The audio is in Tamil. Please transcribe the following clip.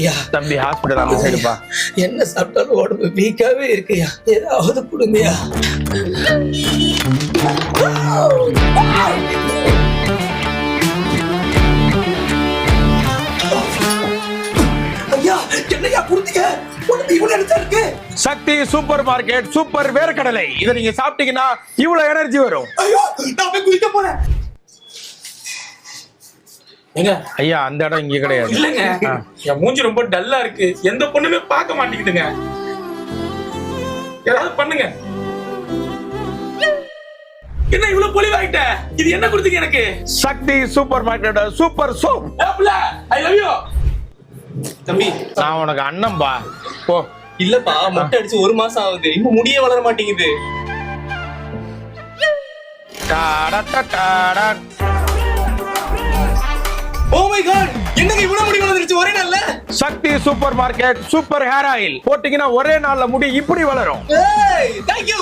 ஐயா தம்பி ஹாஸ்பிட்டல் அந்த சைடுப்பா. என்ன சாப்பிட்டாலும் உடம்பு வீக்காவே இருக்குயா, ஏதாவது கொடுங்கயா. ஐயா என்னையா குடுத்தீங்க? உடம்பு இவ்வளவு எனர்ஜி இருக்கு. சக்தி சூப்பர் மார்க்கெட் சூப்பர் வேர்க்கடலை, இதை நீங்க சாப்பிட்டீங்கன்னா இவ்வளவு எனர்ஜி வரும். ஐயோ நான் போய் குளிக்க போறேன். ஏங்க ஐயா அந்த இடம் இங்க கிடையாது. இல்லங்க, என் மூஞ்சி ரொம்ப டல்லா இருக்கு, எந்த பொண்ணுமே பார்க்க மாட்டேங்குதுங்க. ஏதாவது பண்ணுங்க. என்ன இவ்வளவு பொலிவாயிட்ட? இது என்ன கொடுத்தீங்க எனக்கு? Sakthi super market super soap. I love you தம்பி. நான் உனக்கு அண்ணன்பா. போ. இல்லப்பா, மொட்டை அடிச்சு 1 மாசம் ஆகுது, இன்னும் முடியே வளர மாட்டேங்குது. ஓ மை காட், என்னங்க இவ்வளவு முடி வளர்ந்துருச்சு ஒரே நாள்ல? Sakthi super market super hair oil போட்டீங்கன்னா ஒரே நாள்ல முடி இப்படி வளரும். ஏய், thank you.